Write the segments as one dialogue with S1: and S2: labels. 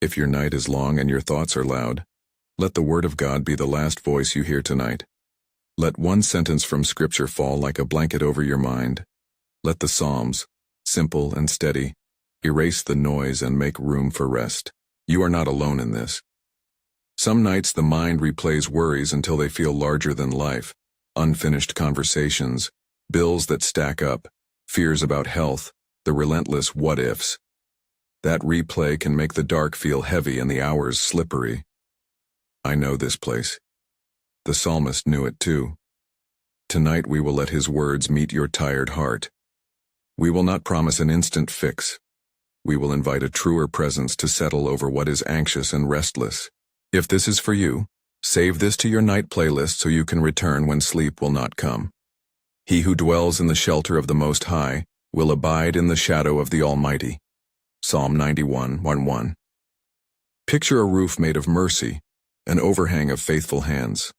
S1: If your night is long and your thoughts are loud, let the Word of God be the last voice you hear tonight. Let one sentence from Scripture fall like a blanket over your mind. Let the Psalms, simple and steady, erase the noise and make room for rest. You are not alone in this. Some nights the mind replays worries until they feel larger than life, unfinished conversations, bills that stack up, fears about health, the relentless what-ifs. That replay can make the dark feel heavy and the hours slippery. I know this place. The psalmist knew it too. Tonight we will let his words meet your tired heart. We will not promise an instant fix. We will invite a truer presence to settle over what is anxious and restless. If this is for you, save this to your night playlist so you can return when sleep will not come. He who dwells in the shelter of the Most High will abide in the shadow of the Almighty. Psalm 91:1. Picture a roof made of mercy, an overhang of faithful hands.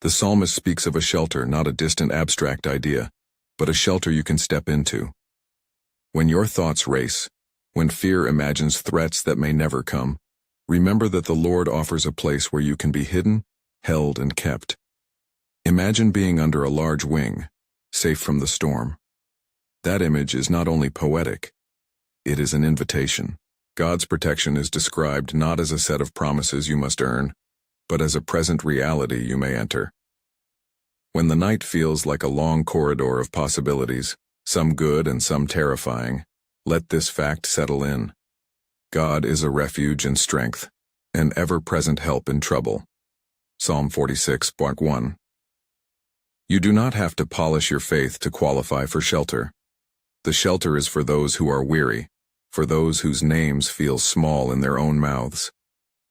S1: The psalmist speaks of a shelter, not a distant abstract idea, but a shelter you can step into. When your thoughts race, when fear imagines threats that may never come, remember that the Lord offers a place where you can be hidden, held, and kept. Imagine being under a large wing, safe from the storm. That image is not only poetic, it is an invitation. God's protection is described not as a set of promises you must earn, but as a present reality you may enter. When the night feels like a long corridor of possibilities, some good and some terrifying, let this fact settle in. God is a refuge and strength, an ever-present help in trouble. Psalm 46:1. You do not have to polish your faith to qualify for shelter. The shelter is for those who are weary, for those whose names feel small in their own mouths.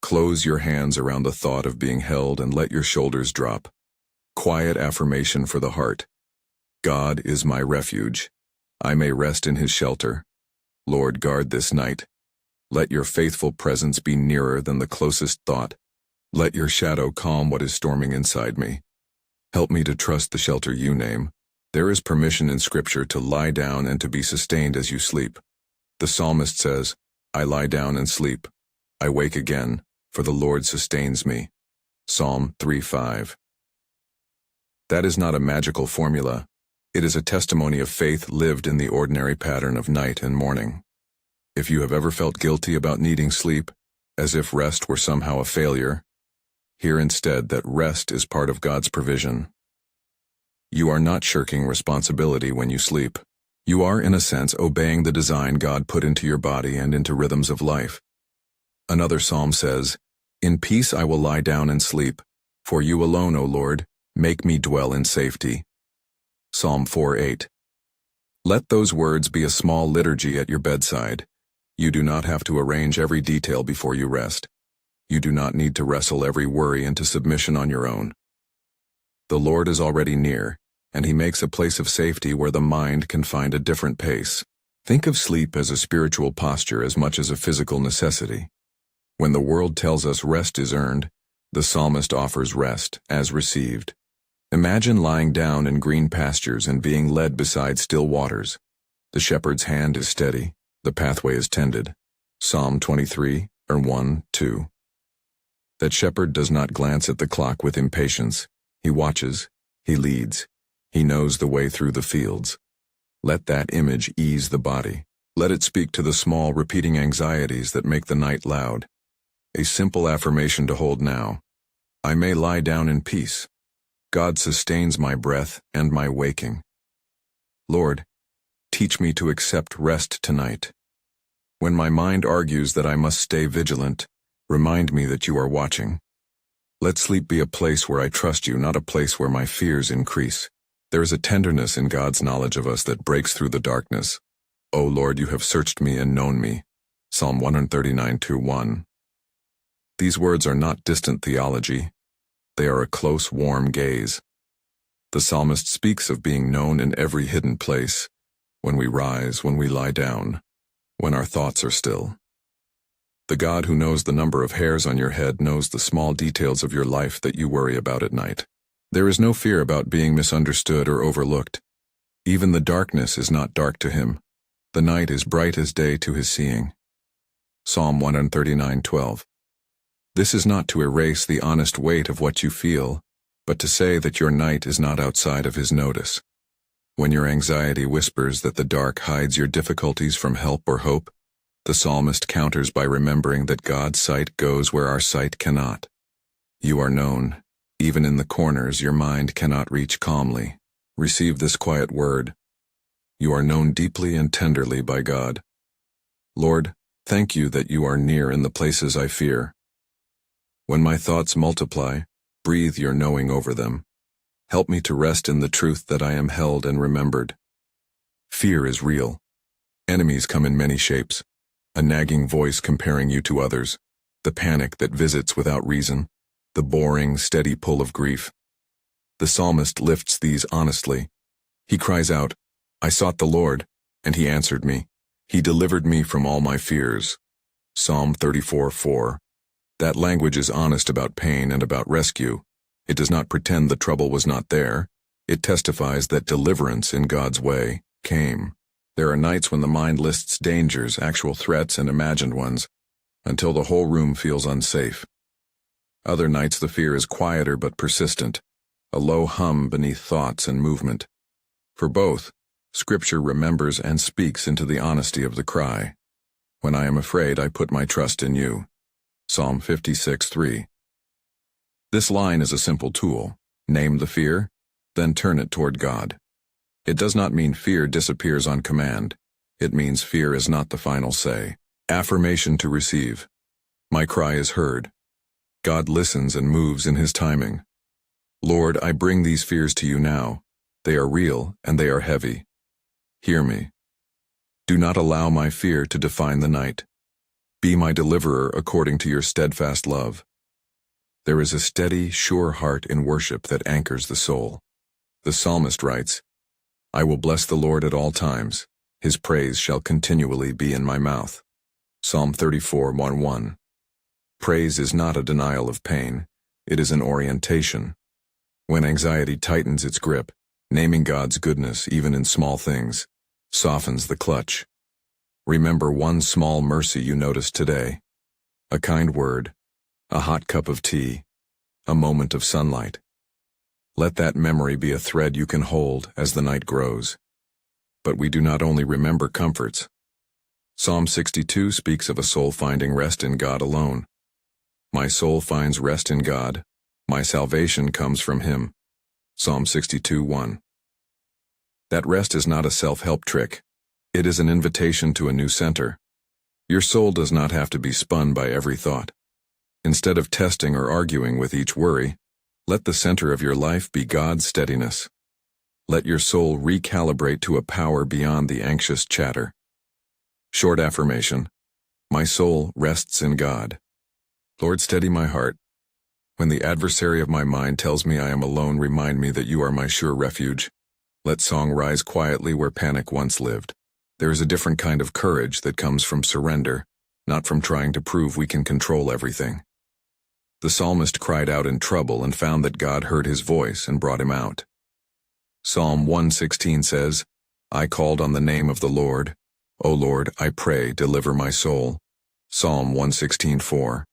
S1: Close your hands around the thought of being held and let your shoulders drop. Quiet affirmation for the heart. God is my refuge. I may rest in his shelter. Lord, guard this night. Let your faithful presence be nearer than the closest thought. Let your shadow calm what is storming inside me. Help me to trust the shelter you name. There is permission in Scripture to lie down and to be sustained as you sleep. The psalmist says, I lie down and sleep. I wake again, for the Lord sustains me. Psalm 3:5. That is not a magical formula. It is a testimony of faith lived in the ordinary pattern of night and morning. If you have ever felt guilty about needing sleep, as if rest were somehow a failure, hear instead that rest is part of God's provision. You are not shirking responsibility when you sleep. You are, in a sense, obeying the design God put into your body and into rhythms of life. Another psalm says, In peace I will lie down and sleep, for you alone, O Lord, make me dwell in safety. Psalm 4:8. Let those words be a small liturgy at your bedside. You do not have to arrange every detail before you rest. You do not need to wrestle every worry into submission on your own. The Lord is already near, and he makes a place of safety where the mind can find a different pace. Think of sleep as a spiritual posture as much as a physical necessity. When the world tells us rest is earned, the psalmist offers rest, as received. Imagine lying down in green pastures and being led beside still waters. The shepherd's hand is steady, the pathway is tended. Psalm 23:1-2. That shepherd does not glance at the clock with impatience. He watches, he leads, he knows the way through the fields. Let that image ease the body. Let it speak to the small, repeating anxieties that make the night loud. A simple affirmation to hold now. I may lie down in peace. God sustains my breath and my waking. Lord, teach me to accept rest tonight. When my mind argues that I must stay vigilant, remind me that you are watching. Let sleep be a place where I trust you, not a place where my fears increase. There is a tenderness in God's knowledge of us that breaks through the darkness. O Lord, you have searched me and known me. Psalm 139:1. These words are not distant theology. They are a close, warm gaze. The psalmist speaks of being known in every hidden place, when we rise, when we lie down, when our thoughts are still. The God who knows the number of hairs on your head knows the small details of your life that you worry about at night. There is no fear about being misunderstood or overlooked. Even the darkness is not dark to him. The night is bright as day to his seeing. Psalm 139:12. This is not to erase the honest weight of what you feel, but to say that your night is not outside of his notice. When your anxiety whispers that the dark hides your difficulties from help or hope, the psalmist counters by remembering that God's sight goes where our sight cannot. You are known, even in the corners your mind cannot reach calmly. Receive this quiet word. You are known deeply and tenderly by God. Lord, thank you that you are near in the places I fear. When my thoughts multiply, breathe your knowing over them. Help me to rest in the truth that I am held and remembered. Fear is real. Enemies come in many shapes. A nagging voice comparing you to others, the panic that visits without reason, the boring, steady pull of grief. The psalmist lifts these honestly. He cries out, I sought the Lord, and he answered me. He delivered me from all my fears. Psalm 34:4. That language is honest about pain and about rescue. It does not pretend the trouble was not there. It testifies that deliverance in God's way came. There are nights when the mind lists dangers, actual threats, and imagined ones, until the whole room feels unsafe. Other nights the fear is quieter but persistent, a low hum beneath thoughts and movement. For both, Scripture remembers and speaks into the honesty of the cry. When I am afraid, I put my trust in you. Psalm 56:3. This line is a simple tool. Name the fear, then turn it toward God. It does not mean fear disappears on command. It means fear is not the final say. Affirmation to receive. My cry is heard. God listens and moves in his timing. Lord, I bring these fears to you now. They are real and they are heavy. Hear me. Do not allow my fear to define the night. Be my deliverer according to your steadfast love. There is a steady, sure heart in worship that anchors the soul. The psalmist writes, I will bless the Lord at all times. His praise shall continually be in my mouth. Psalm 34:1. Praise is not a denial of pain. It is an orientation. When anxiety tightens its grip, naming God's goodness, even in small things, softens the clutch. Remember one small mercy you noticed today. A kind word, a hot cup of tea, a moment of sunlight. Let that memory be a thread you can hold as the night grows. But we do not only remember comforts. Psalm 62 speaks of a soul finding rest in God alone. My soul finds rest in God. My salvation comes from him. Psalm 62:1. That rest is not a self-help trick. It is an invitation to a new center. Your soul does not have to be spun by every thought. Instead of testing or arguing with each worry, let the center of your life be God's steadiness. Let your soul recalibrate to a power beyond the anxious chatter. Short affirmation. My soul rests in God. Lord, steady my heart. When the adversary of my mind tells me I am alone, remind me that you are my sure refuge. Let song rise quietly where panic once lived. There is a different kind of courage that comes from surrender, not from trying to prove we can control everything. The psalmist cried out in trouble and found that God heard his voice and brought him out. Psalm 116 says, I called on the name of the Lord. O Lord, I pray, deliver my soul. Psalm 116:4.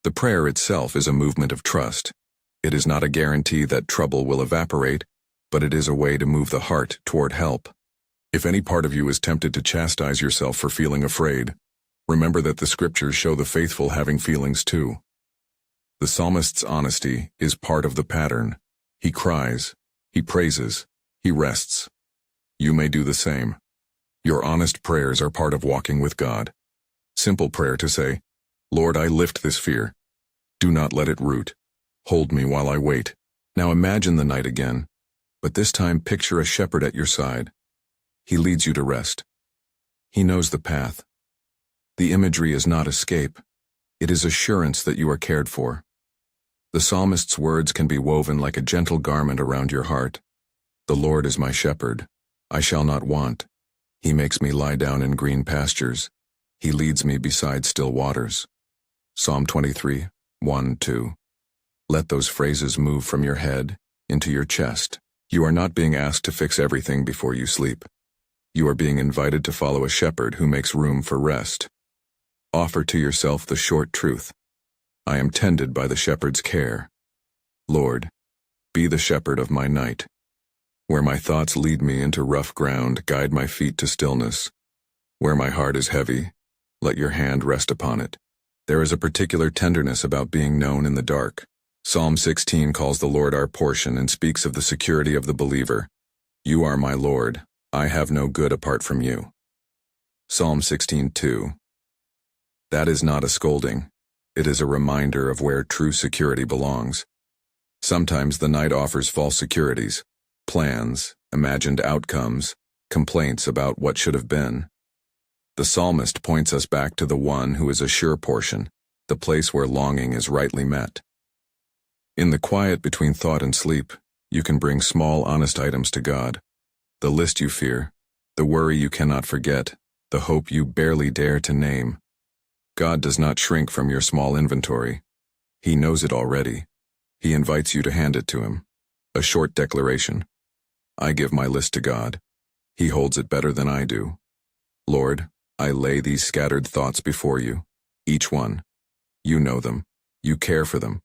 S1: The prayer itself is a movement of trust. It is not a guarantee that trouble will evaporate, but it is a way to move the heart toward help. If any part of you is tempted to chastise yourself for feeling afraid, remember that the Scriptures show the faithful having feelings too. The psalmist's honesty is part of the pattern. He cries, he praises, he rests. You may do the same. Your honest prayers are part of walking with God. Simple prayer to say, Lord, I lift this fear. Do not let it root. Hold me while I wait. Now imagine the night again, but this time picture a shepherd at your side. He leads you to rest. He knows the path. The imagery is not escape. It is assurance that you are cared for. The psalmist's words can be woven like a gentle garment around your heart. The Lord is my shepherd. I shall not want. He makes me lie down in green pastures. He leads me beside still waters. Psalm 23:1-2. Let those phrases move from your head into your chest. You are not being asked to fix everything before you sleep. You are being invited to follow a shepherd who makes room for rest. Offer to yourself the short truth. I am tended by the shepherd's care. Lord, be the shepherd of my night. Where my thoughts lead me into rough ground, guide my feet to stillness. Where my heart is heavy, let your hand rest upon it. There is a particular tenderness about being known in the dark. Psalm 16 calls the Lord our portion and speaks of the security of the believer. You are my Lord, I have no good apart from you. Psalm 16:2. That is not a scolding. It is a reminder of where true security belongs. Sometimes the night offers false securities, plans, imagined outcomes, complaints about what should have been. The psalmist points us back to the one who is a sure portion, the place where longing is rightly met. In the quiet between thought and sleep, you can bring small, honest items to God. The list you fear, the worry you cannot forget, the hope you barely dare to name. God does not shrink from your small inventory. He knows it already. He invites you to hand it to him. A short declaration. I give my list to God. He holds it better than I do. Lord, I lay these scattered thoughts before you. Each one. You know them. You care for them.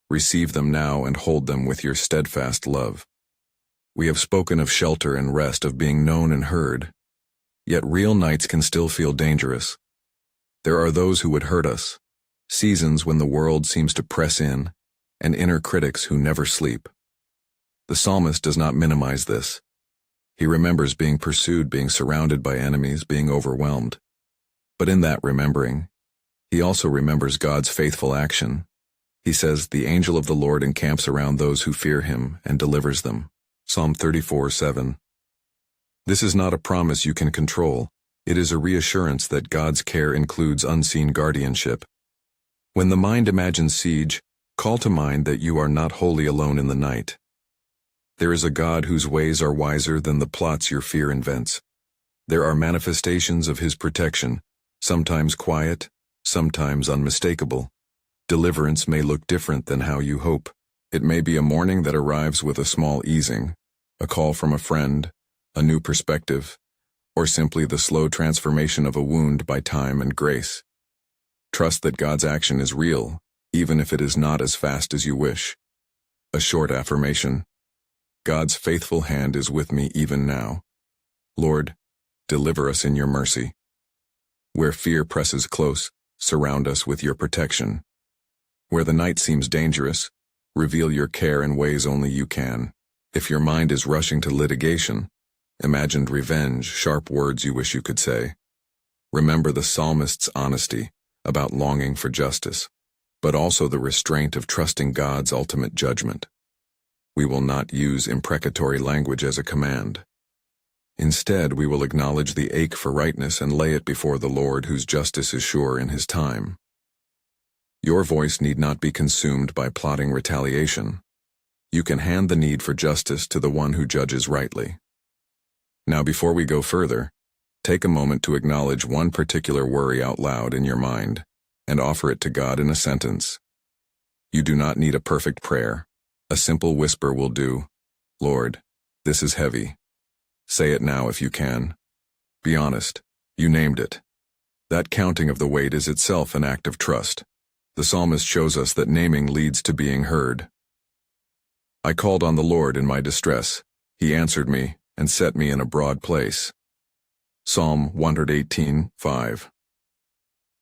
S1: Receive them now and hold them with your steadfast love. We have spoken of shelter and rest, of being known and heard. Yet real nights can still feel dangerous. There are those who would hurt us, seasons when the world seems to press in, and inner critics who never sleep. The psalmist does not minimize this. He remembers being pursued, being surrounded by enemies, being overwhelmed. But in that remembering, he also remembers God's faithful action. He says, the angel of the Lord encamps around those who fear him and delivers them. Psalm 34:7. This is not a promise you can control. It is a reassurance that God's care includes unseen guardianship. When the mind imagines siege, call to mind that you are not wholly alone in the night. There is a God whose ways are wiser than the plots your fear invents. There are manifestations of his protection, sometimes quiet, sometimes unmistakable. Deliverance may look different than how you hope. It may be a morning that arrives with a small easing, a call from a friend, a new perspective, or simply the slow transformation of a wound by time and grace. Trust that God's action is real, even if it is not as fast as you wish. A short affirmation. God's faithful hand is with me even now. Lord, deliver us in your mercy. Where fear presses close, surround us with your protection. Where the night seems dangerous, reveal your care in ways only you can. If your mind is rushing to litigation, imagined revenge, sharp words you wish you could say, remember the psalmist's honesty about longing for justice, but also the restraint of trusting God's ultimate judgment. We will not use imprecatory language as a command. Instead, we will acknowledge the ache for rightness and lay it before the Lord, whose justice is sure in his time. Your voice need not be consumed by plotting retaliation. You can hand the need for justice to the one who judges rightly. Now, before we go further, take a moment to acknowledge one particular worry out loud in your mind and offer it to God in a sentence. You do not need a perfect prayer. A simple whisper will do. Lord, this is heavy. Say it now if you can. Be honest. You named it. That counting of the weight is itself an act of trust. The psalmist shows us that naming leads to being heard. I called on the Lord in my distress. He answered me and set me in a broad place. Psalm 118:5.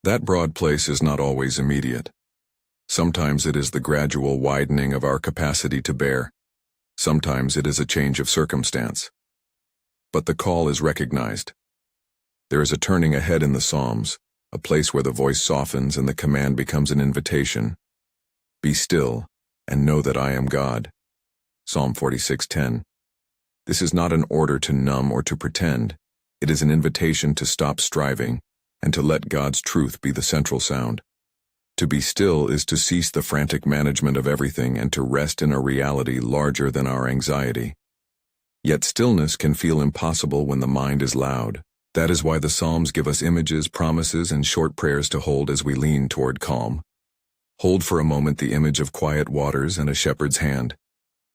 S1: That broad place is not always immediate. Sometimes it is the gradual widening of our capacity to bear. Sometimes it is a change of circumstance. But the call is recognized. There is a turning ahead in the Psalms, a place where the voice softens and the command becomes an invitation. Be still and know that I am God. Psalm 46:10. This is not an order to numb or to pretend. It is an invitation to stop striving and to let God's truth be the central sound. To be still is to cease the frantic management of everything and to rest in a reality larger than our anxiety. Yet stillness can feel impossible when the mind is loud. That is why the Psalms give us images, promises, and short prayers to hold as we lean toward calm. Hold for a moment the image of quiet waters and a shepherd's hand.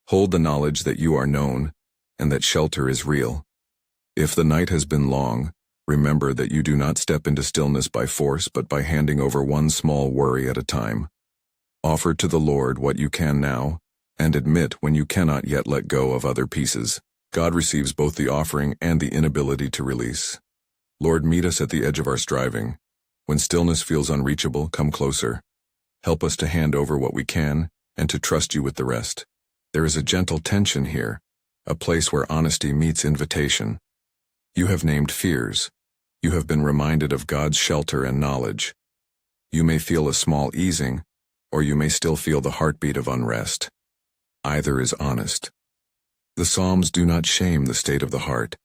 S1: Hold the knowledge that you are known and that shelter is real. If the night has been long, Remember that you do not step into stillness by force but by handing over one small worry at a time. Offer to the Lord what you can now, and admit when you cannot yet let go of other pieces. God receives both the offering and the inability to release. Lord, meet us at the edge of our striving. When stillness feels unreachable, come closer. Help us to hand over what we can and to trust you with the rest. There is a gentle tension here, a place where honesty meets invitation. You have named fears. You have been reminded of God's shelter and knowledge. You may feel a small easing, or you may still feel the heartbeat of unrest. Either is honest. The Psalms do not shame the state of the heart.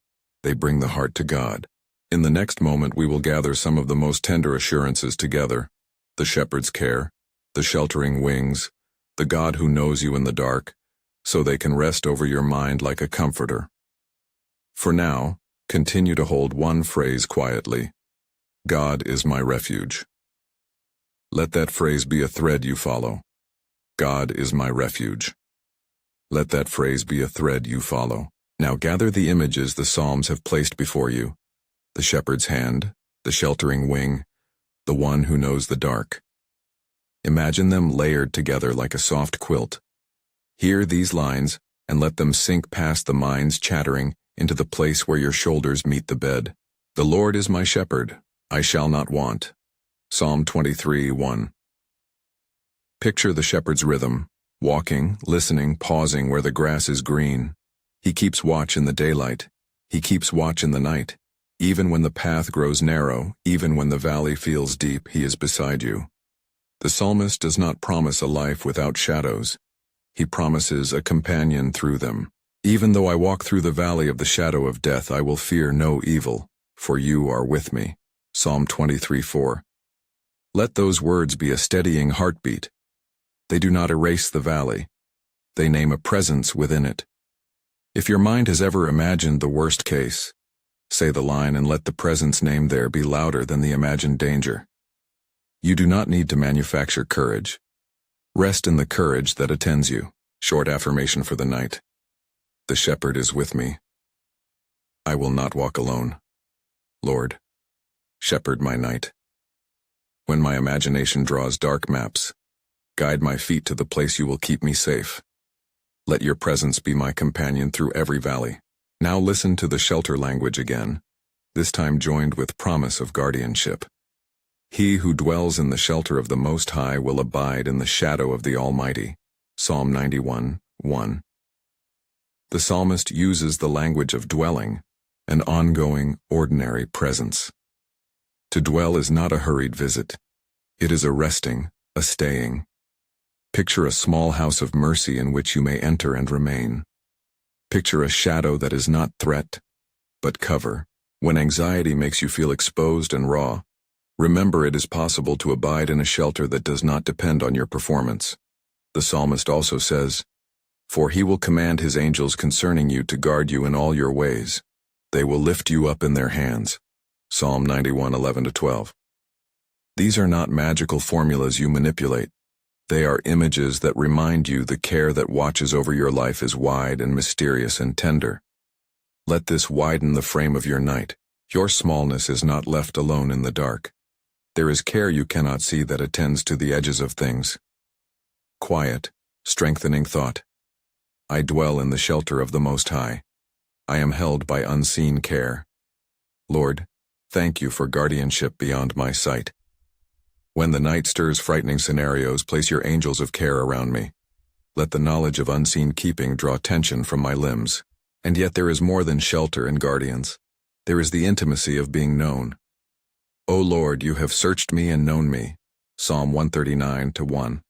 S1: They bring the heart to God. In the next moment we will gather some of the most tender assurances together: the shepherd's care, the sheltering wings, the God who knows you in the dark, so they can rest over your mind like a comforter. For now, continue to hold one phrase quietly: God is my refuge. Let that phrase be a thread you follow. God is my refuge. Let that phrase be a thread you follow. Now gather the images the Psalms have placed before you: the shepherd's hand, the sheltering wing, the one who knows the dark. Imagine them layered together like a soft quilt. Hear these lines and let them sink past the mind's chattering into the place where your shoulders meet the bed. The Lord is my shepherd, I shall not want. Psalm 23:1. Picture the shepherd's rhythm, walking, listening, pausing where the grass is green. He keeps watch in the daylight. He keeps watch in the night. Even when the path grows narrow, even when the valley feels deep, he is beside you. The psalmist does not promise a life without shadows. He promises a companion through them. Even though I walk through the valley of the shadow of death, I will fear no evil, for you are with me. Psalm 23:4. Let those words be a steadying heartbeat. They do not erase the valley. They name a presence within it. If your mind has ever imagined the worst case, say the line and let the presence named there be louder than the imagined danger. You do not need to manufacture courage. Rest in the courage that attends you. Short affirmation for the night. The shepherd is with me. I will not walk alone. Lord, shepherd my night. When my imagination draws dark maps, guide my feet to the place you will keep me safe. Let your presence be my companion through every valley. Now listen to the shelter language again, this time joined with promise of guardianship. He who dwells in the shelter of the Most High will abide in the shadow of the Almighty. Psalm 91:1. The psalmist uses the language of dwelling, an ongoing, ordinary presence. To dwell is not a hurried visit. It is a resting, a staying. Picture a small house of mercy in which you may enter and remain. Picture a shadow that is not threat, but cover. When anxiety makes you feel exposed and raw, remember it is possible to abide in a shelter that does not depend on your performance. The psalmist also says, "For he will command his angels concerning you to guard you in all your ways. They will lift you up in their hands." Psalm 91:11-12. These are not magical formulas you manipulate. They are images that remind you the care that watches over your life is wide and mysterious and tender. Let this widen the frame of your night. Your smallness is not left alone in the dark. There is care you cannot see that attends to the edges of things. Quiet, strengthening thought. I dwell in the shelter of the Most High. I am held by unseen care. Lord, thank you for guardianship beyond my sight. When the night stirs frightening scenarios, place your angels of care around me. Let the knowledge of unseen keeping draw tension from my limbs. And yet there is more than shelter and guardians. There is the intimacy of being known. O Lord, you have searched me and known me. Psalm 139:1.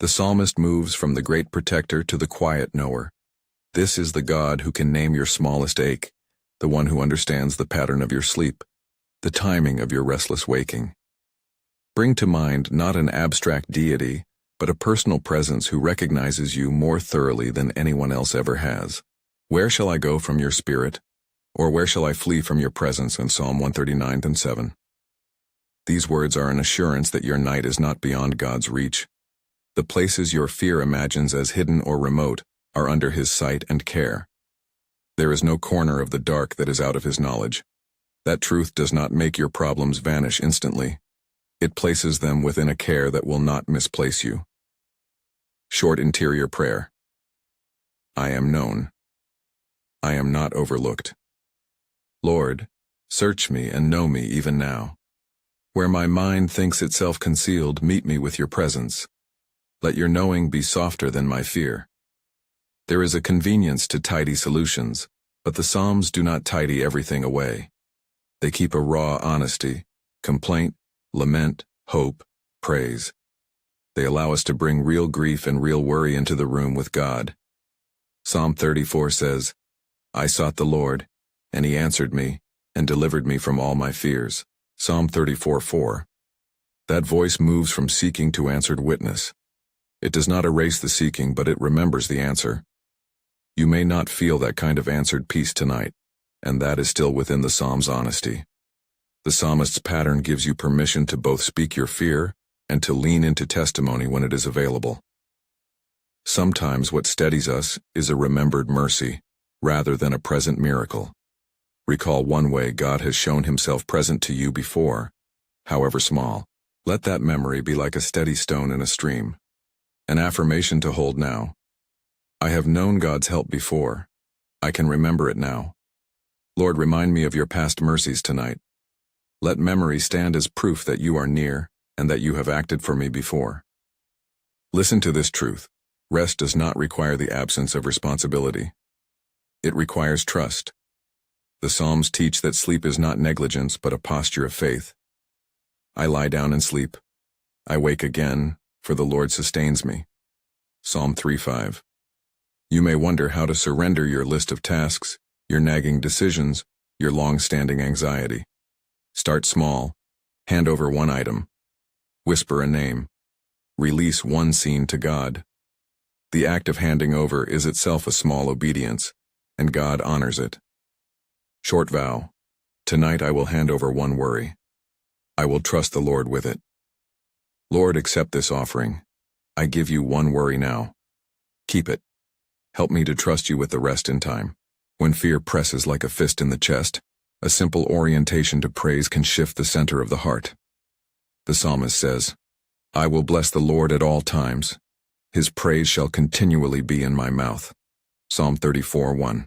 S1: The psalmist moves from the great protector to the quiet knower. This is the God who can name your smallest ache, the one who understands the pattern of your sleep, the timing of your restless waking. Bring to mind not an abstract deity, but a personal presence who recognizes you more thoroughly than anyone else ever has. Where shall I go from your spirit? Or where shall I flee from your presence? In Psalm 139:7. These words are an assurance that your night is not beyond God's reach. The places your fear imagines as hidden or remote are under his sight and care. There is no corner of the dark that is out of his knowledge. That truth does not make your problems vanish instantly. It places them within a care that will not misplace you. Short interior prayer. I am known. I am not overlooked. Lord, search me and know me even now. Where my mind thinks itself concealed, meet me with your presence. Let your knowing be softer than my fear. There is a convenience to tidy solutions, but the Psalms do not tidy everything away. They keep a raw honesty, complaint, lament, hope, praise. They allow us to bring real grief and real worry into the room with God. Psalm 34 says, I sought the Lord, and he answered me, and delivered me from all my fears. Psalm 34:4. That voice moves from seeking to answered witness. It does not erase the seeking, but it remembers the answer. You may not feel that kind of answered peace tonight, and that is still within the Psalm's honesty. The psalmist's pattern gives you permission to both speak your fear and to lean into testimony when it is available. Sometimes what steadies us is a remembered mercy, rather than a present miracle. Recall one way God has shown himself present to you before, however small. Let that memory be like a steady stone in a stream, an affirmation to hold now. I have known God's help before. I can remember it now. Lord, remind me of your past mercies tonight. Let memory stand as proof that you are near and that you have acted for me before. Listen to this truth. Rest does not require the absence of responsibility. It requires trust. The Psalms teach that sleep is not negligence but a posture of faith. I lie down and sleep. I wake again, for the Lord sustains me. Psalm 3:5. You may wonder how to surrender your list of tasks, your nagging decisions, your long-standing anxiety. Start small. Hand over one item. Whisper a name. Release one scene to God. The act of handing over is itself a small obedience, and God honors it. Short vow. Tonight I will hand over one worry. I will trust the Lord with it. Lord, accept this offering. I give you one worry now. Keep it. Help me to trust you with the rest in time. When fear presses like a fist in the chest, a simple orientation to praise can shift the center of the heart. The psalmist says, I will bless the Lord at all times. His praise shall continually be in my mouth. Psalm 34:1.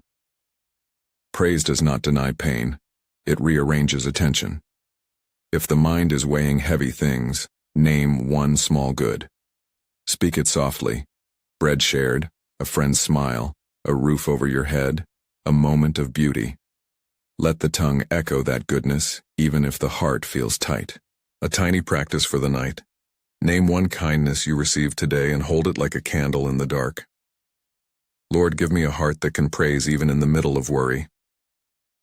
S1: Praise does not deny pain. It rearranges attention. If the mind is weighing heavy things, name one small good. Speak it softly. Bread shared, a friend's smile, a roof over your head, a moment of beauty. Let the tongue echo that goodness, even if the heart feels tight. A tiny practice for the night. Name one kindness you received today and hold it like a candle in the dark. Lord, give me a heart that can praise even in the middle of worry.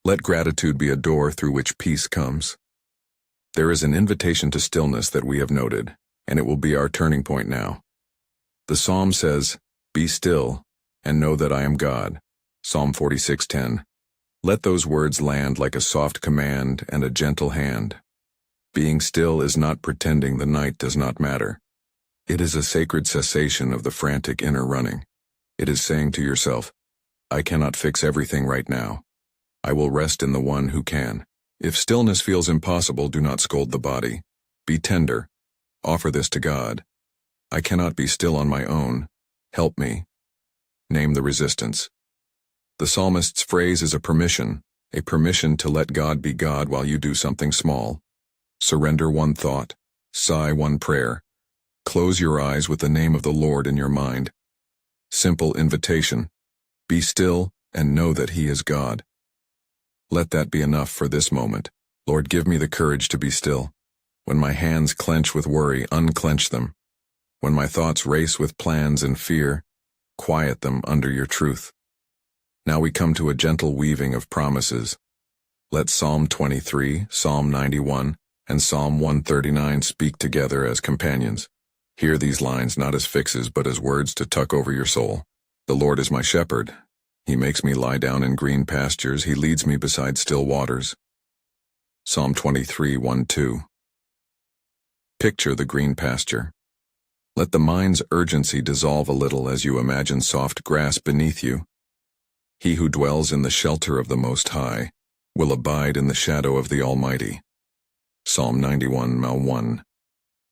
S1: Let gratitude be a door through which peace comes. There is an invitation to stillness that we have noted, and it will be our turning point now. The psalm says, Be still, and know that I am God. Psalm 46:10. Let those words land like a soft command and a gentle hand. Being still is not pretending the night does not matter. It is a sacred cessation of the frantic inner running. It is saying to yourself, I cannot fix everything right now. I will rest in the one who can. If stillness feels impossible, do not scold the body. Be tender. Offer this to God. I cannot be still on my own. Help me. Name the resistance. The psalmist's phrase is a permission to let God be God while you do something small. Surrender one thought. Sigh one prayer. Close your eyes with the name of the Lord in your mind. Simple invitation. Be still and know that He is God. Let that be enough for this moment. Lord, give me the courage to be still. When my hands clench with worry, unclench them. When my thoughts race with plans and fear, quiet them under your truth. Now we come to a gentle weaving of promises. Let Psalm 23, Psalm 91, and Psalm 139 speak together as companions. Hear these lines not as fixes but as words to tuck over your soul. The Lord is my shepherd. He makes me lie down in green pastures. He leads me beside still waters. Psalm 23:1-2. Picture the green pasture. Let the mind's urgency dissolve a little as you imagine soft grass beneath you. He who dwells in the shelter of the Most High will abide in the shadow of the Almighty. Psalm 91:1.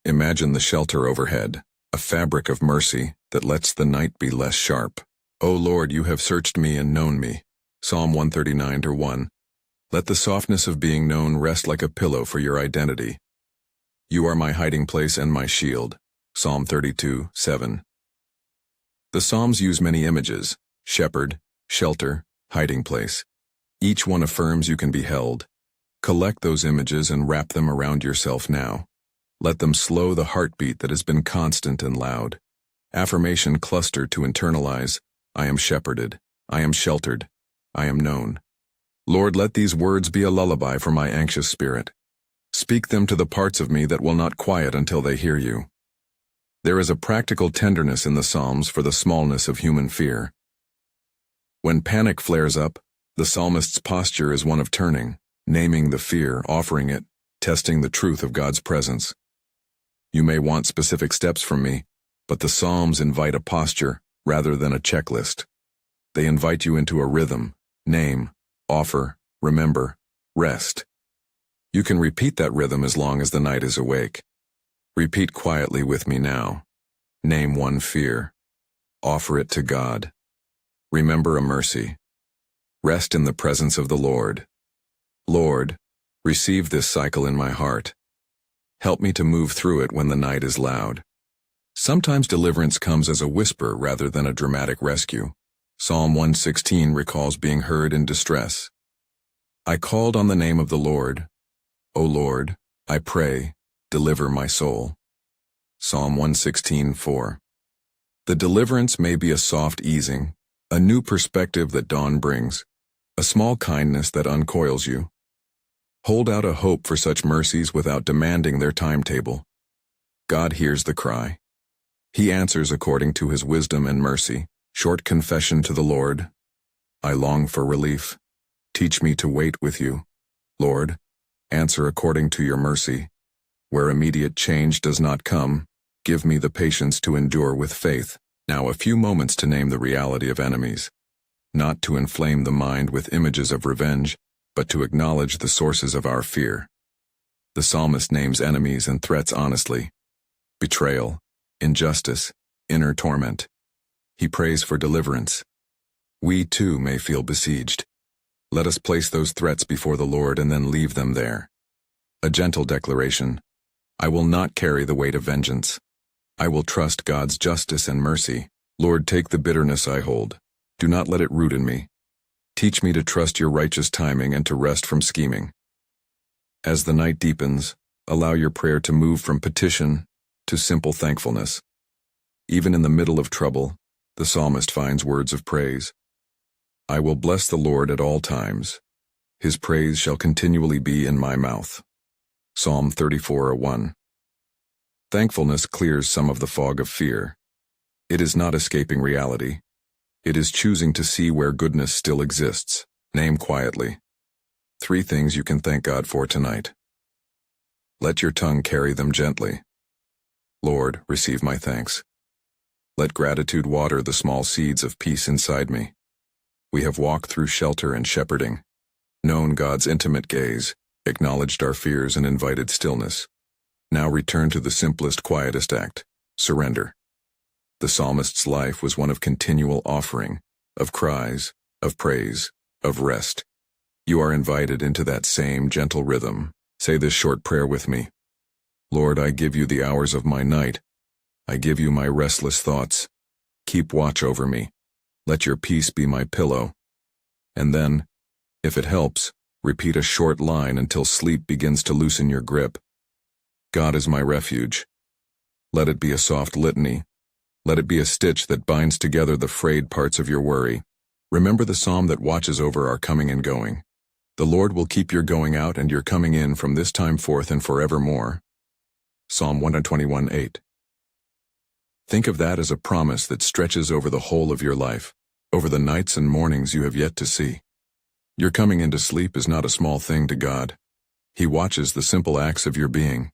S1: Imagine the shelter overhead, a fabric of mercy that lets the night be less sharp. O Lord, you have searched me and known me. Psalm 139:1. Let the softness of being known rest like a pillow for your identity. You are my hiding place and my shield. Psalm 32:7. The Psalms use many images: shepherd, shelter, hiding place. Each one affirms you can be held. Collect those images and wrap them around yourself now. Let them slow the heartbeat that has been constant and loud. Affirmation cluster to internalize: I am shepherded, I am sheltered, I am known. Lord, let these words be a lullaby for my anxious spirit. Speak them to the parts of me that will not quiet until they hear you. There is a practical tenderness in the Psalms for the smallness of human fear. When panic flares up, the psalmist's posture is one of turning, naming the fear, offering it, testing the truth of God's presence. You may want specific steps from me, but the Psalms invite a posture rather than a checklist. They invite you into a rhythm: name, offer, remember, rest. You can repeat that rhythm as long as the night is awake. Repeat quietly with me now. Name one fear. Offer it to God. Remember a mercy. Rest in the presence of the Lord. Lord, receive this cycle in my heart. Help me to move through it when the night is loud. Sometimes deliverance comes as a whisper rather than a dramatic rescue. Psalm 116 recalls being heard in distress. I called on the name of the Lord. O Lord, I pray, deliver my soul. Psalm 116:4. The deliverance may be a soft easing, a new perspective that dawn brings, a small kindness that uncoils you. Hold out a hope for such mercies without demanding their timetable. God hears the cry. He answers according to his wisdom and mercy. Short confession to the Lord. I long for relief. Teach me to wait with you. Lord, answer according to your mercy. Where immediate change does not come, give me the patience to endure with faith. Now a few moments to name the reality of enemies. Not to inflame the mind with images of revenge, but to acknowledge the sources of our fear. The psalmist names enemies and threats honestly: betrayal, injustice, inner torment. He prays for deliverance. We too may feel besieged. Let us place those threats before the Lord and then leave them there. A gentle declaration: I will not carry the weight of vengeance. I will trust God's justice and mercy. Lord, take the bitterness I hold. Do not let it root in me. Teach me to trust your righteous timing and to rest from scheming. As the night deepens, allow your prayer to move from petition to simple thankfulness. Even in the middle of trouble, the psalmist finds words of praise. I will bless the Lord at all times. His praise shall continually be in my mouth. Psalm 34:1. Thankfulness clears some of the fog of fear. It is not escaping reality. It is choosing to see where goodness still exists. Name quietly 3 things you can thank God for tonight. Let your tongue carry them gently. Lord, receive my thanks. Let gratitude water the small seeds of peace inside me. We have walked through shelter and shepherding, known God's intimate gaze, acknowledged our fears and invited stillness. Now return to the simplest, quietest act: surrender. The psalmist's life was one of continual offering, of cries, of praise, of rest. You are invited into that same gentle rhythm. Say this short prayer with me. Lord, I give you the hours of my night. I give you my restless thoughts. Keep watch over me. Let your peace be my pillow. And then, if it helps, repeat a short line until sleep begins to loosen your grip. God is my refuge. Let it be a soft litany. Let it be a stitch that binds together the frayed parts of your worry. Remember the psalm that watches over our coming and going. The Lord will keep your going out and your coming in from this time forth and forevermore. Psalm 121:8. Think of that as a promise that stretches over the whole of your life, over the nights and mornings you have yet to see. Your coming into sleep is not a small thing to God. He watches the simple acts of your being.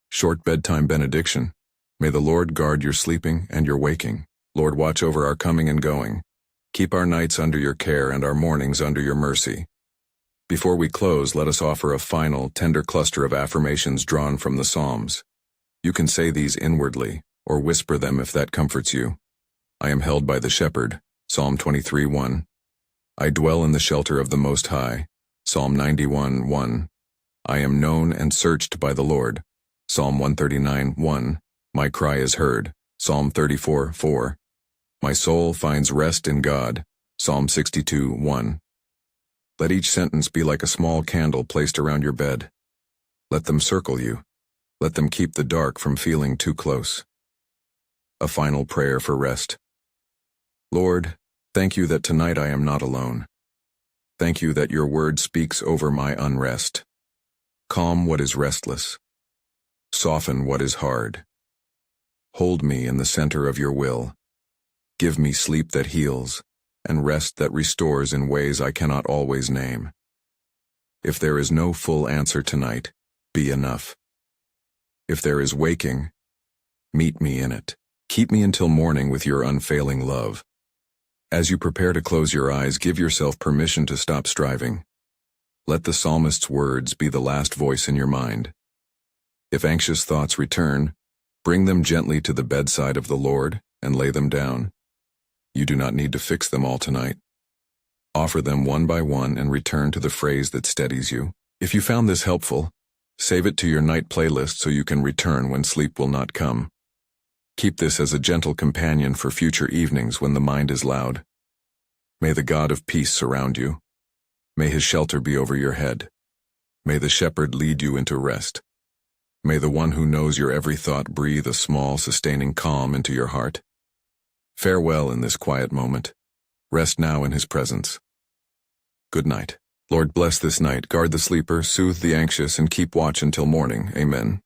S1: Short bedtime benediction. May the Lord guard your sleeping and your waking. Lord, watch over our coming and going. Keep our nights under your care and our mornings under your mercy. Before we close, let us offer a final, tender cluster of affirmations drawn from the Psalms. You can say these inwardly, or whisper them if that comforts you. I am held by the Shepherd, Psalm 23:1. I dwell in the shelter of the Most High, Psalm 91:1. I am known and searched by the Lord, Psalm 139:1. My cry is heard, Psalm 34:4. My soul finds rest in God, Psalm 62:1. Let each sentence be like a small candle placed around your bed. Let them circle you. Let them keep the dark from feeling too close. A final prayer for rest. Lord, thank you that tonight I am not alone. Thank you that your word speaks over my unrest. Calm what is restless. Soften what is hard. Hold me in the center of your will. Give me sleep that heals, and rest that restores in ways I cannot always name. If there is no full answer tonight, be enough. If there is waking, meet me in it. Keep me until morning with your unfailing love. As you prepare to close your eyes, give yourself permission to stop striving. Let the psalmist's words be the last voice in your mind. If anxious thoughts return, bring them gently to the bedside of the Lord and lay them down. You do not need to fix them all tonight. Offer them one by one and return to the phrase that steadies you. If you found this helpful, save it to your night playlist so you can return when sleep will not come. Keep this as a gentle companion for future evenings when the mind is loud. May the God of peace surround you. May his shelter be over your head. May the shepherd lead you into rest. May the one who knows your every thought breathe a small, sustaining calm into your heart. Farewell in this quiet moment. Rest now in his presence. Good night. Lord, bless this night, guard the sleeper, soothe the anxious, and keep watch until morning. Amen.